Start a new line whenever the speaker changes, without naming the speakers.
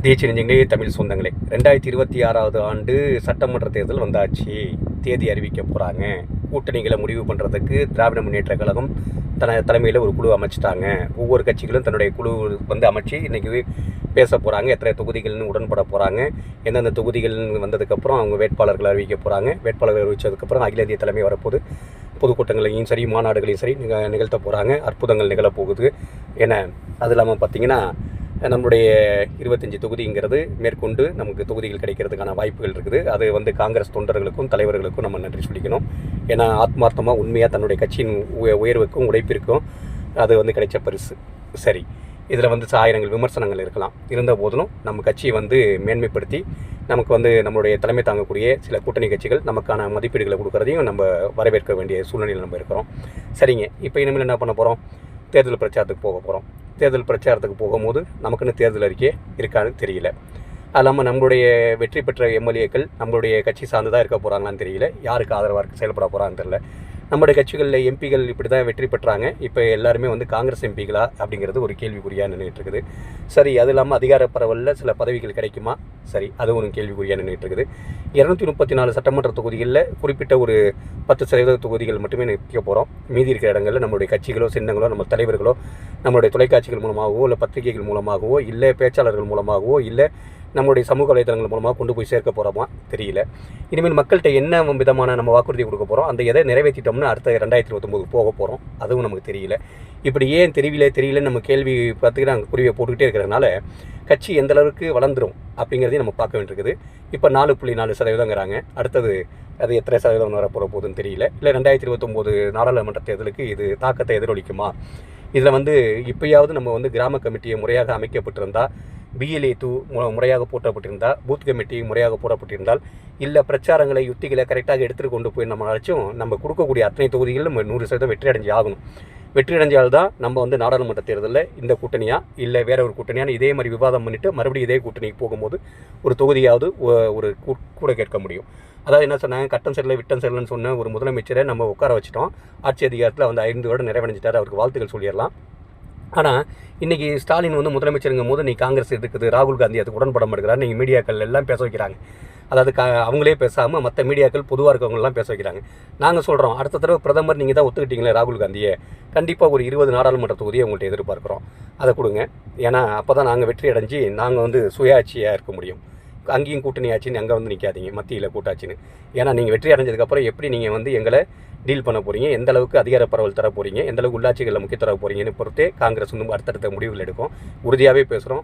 தேசிய நெஞ்சங்களே, தமிழ் சொந்தங்களே, 2026வது ஆண்டு சட்டமன்ற தேர்தல் வந்தாச்சு. தேதி அறிவிக்க போகிறாங்க. கூட்டணிகளை முடிவு பண்ணுறதுக்கு திராவிட முன்னேற்ற கழகம் தலைமையில் ஒரு குழு அமைச்சிட்டாங்க. ஒவ்வொரு கட்சிகளும் தன்னுடைய குழு அமைச்சு இன்றைக்கி பேச போகிறாங்க. எத்தனை தொகுதிகள்னு உடன்பட போகிறாங்க. எந்தெந்த தொகுதிகள் வந்ததுக்கப்புறம் அவங்க வேட்பாளர்கள் அறிவிக்க போகிறாங்க. வேட்பாளர்கள் அறிவித்ததுக்கப்புறம் அகில இந்திய தலைமை வரப்போகுது. பொதுக்கூட்டங்களையும் சரி, மாநாடுகளையும் சரி நிகழ்த்த போகிறாங்க. அற்புதங்கள் நிகழப்போகுது. ஏன்னா அது இல்லாமல் பார்த்திங்கன்னா, நம்முடைய 25 தொகுதிங்கிறது மேற்கொண்டு நமக்கு தொகுதிகள் கிடைக்கிறதுக்கான வாய்ப்புகள் இருக்குது. அது காங்கிரஸ் தொண்டர்களுக்கும் தலைவர்களுக்கும் நம்ம நன்றி சொல்லிக்கணும். ஏன்னா ஆத்மார்த்தமாக உண்மையாக தன்னுடைய கட்சியின் உயர்வுக்கும் உழைப்பிற்கும் அது கிடைச்ச பரிசு. சரி, இதில் ஆயிரங்கள் விமர்சனங்கள் இருக்கலாம். இருந்த போதிலும் நம்ம கட்சியை மேன்மைப்படுத்தி நமக்கு நம்மளுடைய தலைமை தாங்கக்கூடிய சில கூட்டணி கட்சிகள் நமக்கான மதிப்பீடுகளை கொடுக்குறதையும் நம்ம வரவேற்க வேண்டிய சூழ்நிலையில் நம்ம இருக்கிறோம். சரிங்க, இப்போ இனிமேல் என்ன பண்ண போகிறோம்? தேர்தல் பிரச்சாரத்துக்கு போக போகிறோம். தேர்தல் பிரச்சாரத்துக்கு போகும்போது நமக்குன்னு தேர்தல் அறிக்கை இருக்கான்னு தெரியல. அது இல்லாமல் நம்மளுடைய வெற்றி பெற்ற எம்எல்ஏக்கள் நம்மளுடைய கட்சி சார்ந்து தான் இருக்க போகிறாங்களான்னு தெரியல. யாருக்கு ஆதரவாக செயல்பட போகிறான்னு தெரியல. நம்மளுடைய கட்சிகளில் எம்பிகள் இப்படி தான் வெற்றி பெற்றாங்க. இப்போ எல்லாருமே காங்கிரஸ் எம்பிகளா அப்படிங்கிறது ஒரு கேள்விக்குறியாக நின்றுட்டு இருக்குது. சரி, அது இல்லாமல் அதிகார பரவலில் சில பதவிகள் கிடைக்குமா? சரி, அது ஒரு கேள்விக்குறியாக நின்றுட்டு இருக்குது. 234 சட்டமன்ற தொகுதிகளில் குறிப்பிட்ட ஒரு 10% தொகுதிகள் மட்டுமே நிற்க போகிறோம். மீதி இருக்கிற இடங்களில் நம்மளுடைய கட்சிகளோ, சின்னங்களோ, நம்ம தலைவர்களோ நம்மளுடைய தொலைக்காட்சிகள் மூலமாகவோ, இல்லை பத்திரிகைகள் மூலமாகவோ, இல்லை பேச்சாளர்கள் மூலமாகவோ, இல்லை நம்மளுடைய சமூக வலைதளங்கள் மூலமாக கொண்டு போய் சேர்க்க போகிறோமா தெரியல. இனிமேல் மக்கள்கிட்ட என்ன விதமான நம்ம வாக்குறுதி கொடுக்க போகிறோம், அந்த எதை நிறைவேற்றிட்டோம்னு அடுத்த 2029 போக போகிறோம், அதுவும் நமக்கு தெரியல. இப்படி ஏன் தெரியலன்னு நம்ம கேள்வி பார்த்துக்கிட்டு நாங்கள் குறிவை போட்டுக்கிட்டே இருக்கிறதுனால கட்சி எந்த அளவுக்கு வளர்ந்துடும் அப்படிங்கிறதையும் நம்ம பார்க்க வேண்டியிருக்குது. இப்போ 4.4% அடுத்தது அது எத்தனை சதவீதம் வரப்போகிற போகுதுன்னு தெரியல. இல்லை 2029 நாடாளுமன்ற தேர்தலுக்கு இது தாக்கத்தை எதிரொலிக்குமா? இதில் இப்போயாவது நம்ம கிராம கமிட்டியை முறையாக அமைக்கப்பட்டிருந்தால், பிஎல்ஏ முறையாக போட்டப்பட்டிருந்தால், பூத் கமிட்டி முறையாக போடப்பட்டிருந்தால், இல்லை பிரச்சாரங்களை யுத்திகளை கரெக்டாக எடுத்துகிட்டு கொண்டு போய் நம்ம அழைச்சும் நம்ம கொடுக்கக்கூடிய அத்தனை தொகுதிகளில் நம்ம 100% வெற்றி அடைஞ்சு ஆகணும். வெற்றி அடைஞ்சால்தான் நம்ம நாடாளுமன்ற தேர்தலில் இந்த கூட்டணியா இல்லை வேற ஒரு கூட்டணியான இதே மாதிரி விவாதம் பண்ணிவிட்டு மறுபடியும் இதே கூட்டணிக்கு போகும்போது ஒரு தொகுதியாவது ஒரு கூட கேட்க முடியும். அதாவது என்ன சொன்னாங்க, கட்டம் சரியில்லை விட்டம் சரியில்லைன்னு சொன்ன ஒரு முதலமைச்சரை நம்ம உட்கார வச்சுட்டோம். ஆட்சி அதிகாரத்தில் 5 வருடம் நிறைவடைஞ்சிட்டார். அவருக்கு வாழ்த்துக்கள் சொல்லிடலாம். ஆனால் இன்றைக்கி ஸ்டாலின் முதலமைச்சருங்கும் போது நீ காங்கிரஸ் இருக்குது, ராகுல் காந்தி அதுக்கு உடன்பட மாட்டேங்கிறாரு, நீங்கள் மீடியாக்கள் எல்லாம் பேச வைக்கிறாங்க. அதாவது அவங்களே பேசாமல் மற்ற மீடியாக்கள் பொதுவாக இருக்கவங்களாம் பேச வைக்கிறாங்க. நாங்கள் சொல்கிறோம், அடுத்த தடவை பிரதமர் நீங்கள் தான் ஒத்துக்கிட்டீங்களே ராகுல் காந்தியை, கண்டிப்பாக ஒரு 20 நாடாளுமன்ற தொகுதியை உங்கள்கிட்ட எதிர்பார்க்குறோம், அதை கொடுங்க. ஏன்னா அப்போ தான் நாங்கள் வெற்றி அடைஞ்சு நாங்கள் சுயாட்சியாக இருக்க முடியும். அங்கேயும் கூட்டணி ஆச்சுன்னு அங்கே நிற்காதீங்க, மத்தியில் கூட்டாச்சின்னு. ஏன்னா நீங்கள் வெற்றி அடைஞ்சதுக்கப்புறம் எப்படி நீங்கள் எங்களை டீல் பண்ண போகிறீங்க, எந்த அளவுக்கு அதிகார பரவல் தர போகிறீங்க, எந்த அளவுக்கு உள்ளாட்சிகளில் முக்கியத்துவம் தர போகிறீங்கன்னு பொறுத்தே காங்கிரஸ் அடுத்தடுத்த முடிவுகள் எடுக்கும். உறுதியாகவே பேசுகிறோம்.